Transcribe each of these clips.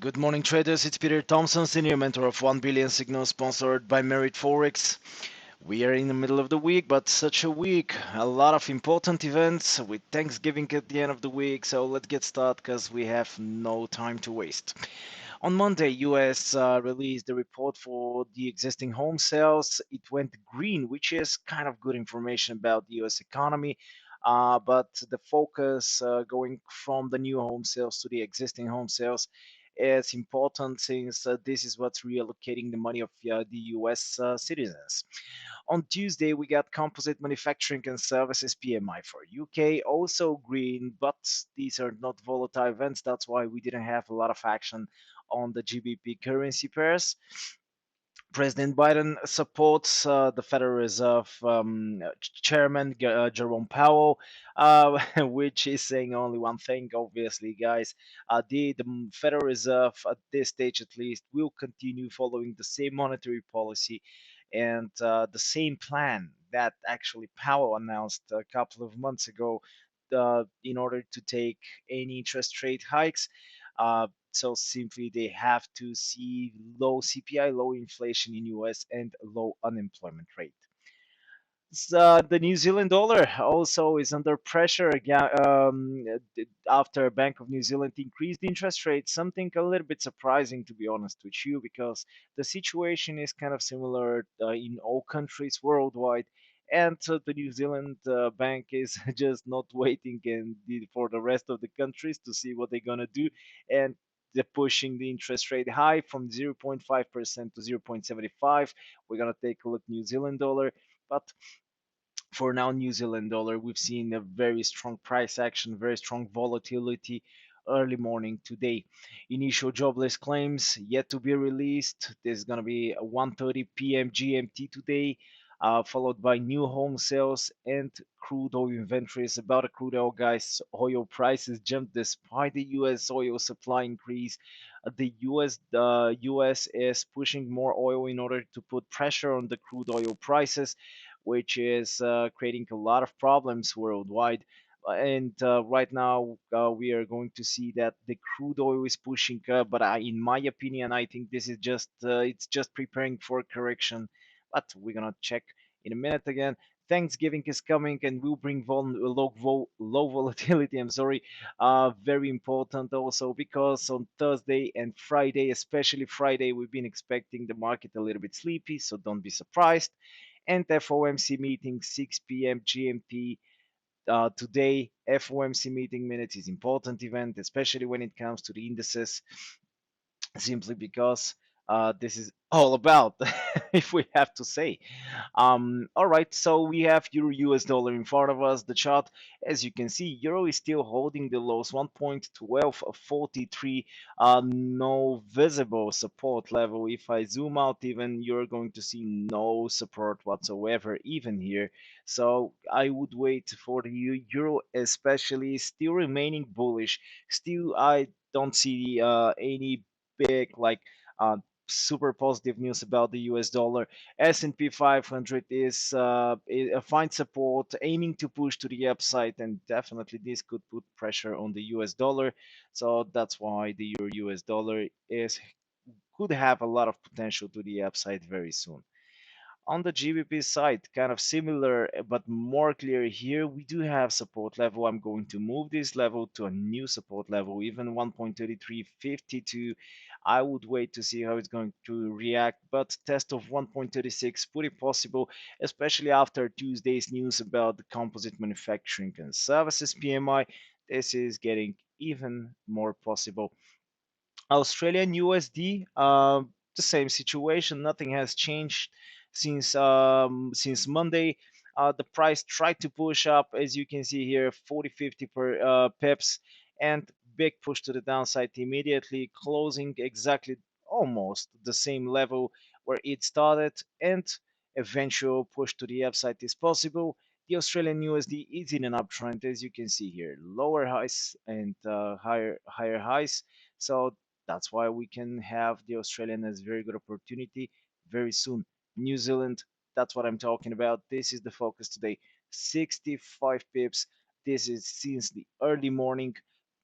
Good morning, traders. It's Peter Thompson, Senior Mentor of 1 Billion Signal, sponsored by Merit Forex. We are in the middle of the week, but such a week. A lot of important events with Thanksgiving at the end of the week. So let's get started because we have no time to waste. On Monday, US released the report for the existing home sales. It went green, which is kind of good information about the US economy. But the focus going from the new home sales to the existing home sales is important since this is what's reallocating the money of the US citizens. On Tuesday, we got composite manufacturing and services PMI for UK, also green, but these are not volatile events. That's why we didn't have a lot of action on the GBP currency pairs. President Biden supports the Federal Reserve Chairman Jerome Powell, which is saying only one thing, obviously, guys. The Federal Reserve, at this stage at least, will continue following the same monetary policy and the same plan that actually Powell announced a couple of months ago in order to take any interest rate hikes. So simply they have to see low CPI, low inflation in US, and low unemployment rate. The New Zealand dollar also is under pressure again after Bank of New Zealand increased interest rates. Something a little bit surprising, to be honest with you, because the situation is kind of similar in all countries worldwide. And the New Zealand bank is just not waiting for the rest of the countries to see what they're gonna do, and they're pushing the interest rate high from 0.5% to 0.75. We're gonna take a look New Zealand dollar, but for now, New Zealand dollar, we've seen a very strong price action, very strong volatility early morning today. Initial jobless claims yet to be released. There's going to be a 1:30 p.m. GMT today, followed by new home sales and crude oil inventories. About a crude oil, guys, oil prices jumped despite the U.S. oil supply increase. The U.S. is pushing more oil in order to put pressure on the crude oil prices, which is creating a lot of problems worldwide. And right now, we are going to see that the crude oil is pushing up. But in my opinion, I think this is just it's just preparing for a correction. But we're gonna check in a minute again. Thanksgiving is coming and will bring low volatility. I'm sorry, very important also because on Thursday and Friday, especially Friday, we've been expecting the market a little bit sleepy, so don't be surprised. And FOMC meeting 6 p.m. GMT today. FOMC meeting minutes is important event, especially when it comes to the indices, simply because this is all about, if we have to say. All right, so we have Euro US dollar in front of us. The chart, as you can see, Euro is still holding the lows 1.1243. No visible support level. If I zoom out, even you're going to see no support whatsoever, even here. So I would wait for the Euro, especially still remaining bullish. Still, I don't see any big uh, super positive news about the US dollar. S&P 500 is a fine support, aiming to push to the upside, and definitely this could put pressure on the US dollar. So that's why the Euro US dollar is could have a lot of potential to the upside very soon. On the GBP side, kind of similar but more clear here, we do have support level. I'm going to move this level to a new support level, even 1.3352. I would wait to see how it's going to react, but test of 1.36 pretty possible, especially after Tuesday's news about the composite manufacturing and services PMI. This is getting even more possible. Australian USD, the same situation. Nothing has changed since Monday. The price tried to push up, as you can see here, 40, 50 per pips, and big push to the downside immediately, closing exactly almost the same level where it started, and eventual push to the upside is possible. The Australian USD is in an uptrend, as you can see here, lower highs and higher highs. So that's why we can have the Australian as very good opportunity very soon. New Zealand, that's what I'm talking about. This is the focus today. 65 pips. This is since the early morning.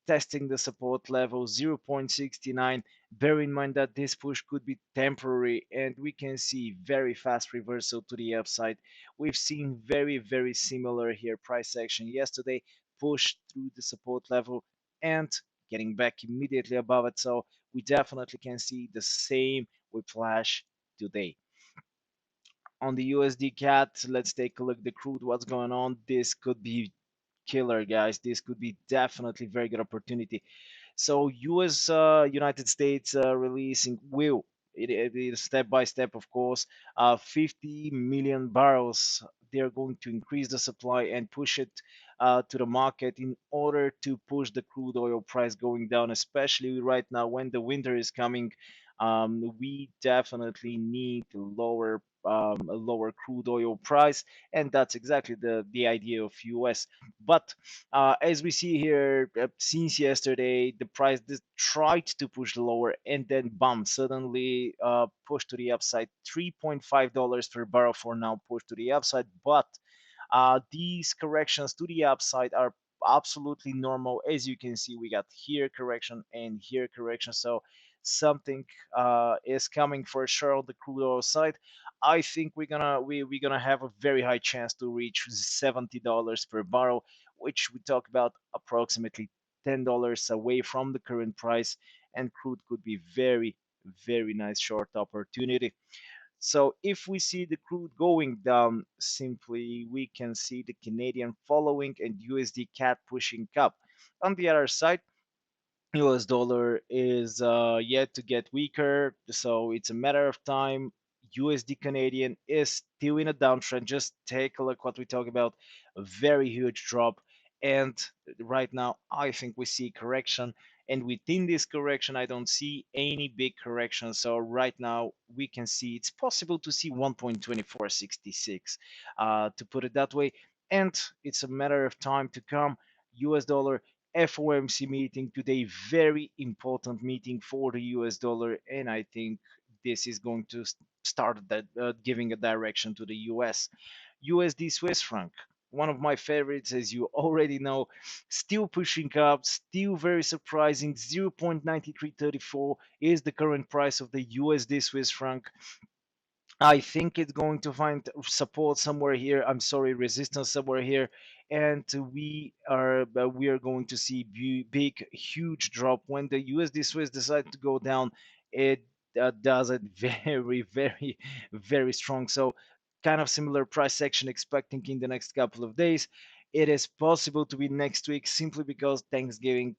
testing the support level 0.69. Bear in mind that this push could be temporary and we can see very fast reversal to the upside. We've seen very similar here price action yesterday, pushed through the support level and getting back immediately above it. So we definitely can see the same whiplash today. On the USD CAT, let's take a look at the crude. What's going on? This could be killer, guys. This could be definitely very good opportunity. So US United States releasing will it is step by step, of course. 50 million barrels. They're going to increase the supply and push it to the market in order to push the crude oil price going down, especially right now when the winter is coming. We definitely need a lower crude oil price, and that's exactly the idea of US. But as we see here, since yesterday, the price tried to push lower and then bump suddenly pushed to the upside. $3.5 per barrel for now pushed to the upside, but these corrections to the upside are absolutely normal. As you can see, we got here correction and here correction, so something is coming for sure on the crude oil side. I think we're gonna have a very high chance to reach $70 per barrel, which we talk about approximately $10 away from the current price, and crude could be very nice short opportunity. So if we see the crude going down, simply we can see the Canadian following and USD CAD pushing up. On the other side, US dollar is yet to get weaker, so it's a matter of time. USD Canadian is still in a downtrend. Just take a look what we talk about, a very huge drop. And right now, I think we see correction. And within this correction, I don't see any big correction. So right now, we can see it's possible to see 1.2466, to put it that way. And it's a matter of time to come. US dollar FOMC meeting today, very important meeting for the US dollar, and I think this is going to start that giving a direction to the US. USD Swiss franc, one of my favorites, as you already know, still pushing up, still very surprising. 0.9334 is the current price of the USD Swiss franc. I think it's going to find support somewhere here. I'm sorry, resistance somewhere here, and we are going to see big, huge drop when the USD Swiss decides to go down. It does it very strong. So, kind of similar price action expecting in the next couple of days. It is possible to be next week simply because Thanksgiving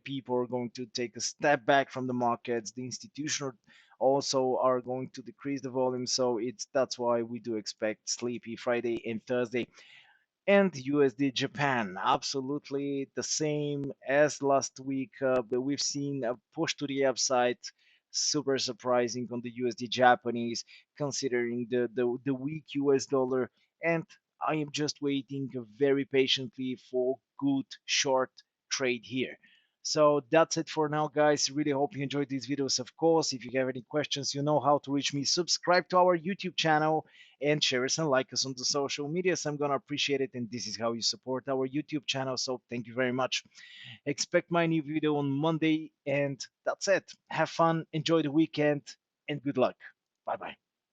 people are going to take a step back from the markets. The institutional also are going to decrease the volume. So that's why we do expect sleepy Friday and Thursday. And USD Japan, absolutely the same as last week. But we've seen a push to the upside, super surprising on the USD Japanese, considering the weak US dollar. And I am just waiting very patiently for good short trade here. So that's it for now, guys. Really hope you enjoyed these videos. Of course, if you have any questions, you know how to reach me. Subscribe to our YouTube channel and share us and like us on the social medias. I'm gonna appreciate it, and this is how you support our YouTube channel. So thank you very much. Expect my new video on Monday, and that's it. Have fun, enjoy the weekend, and good luck. Bye bye.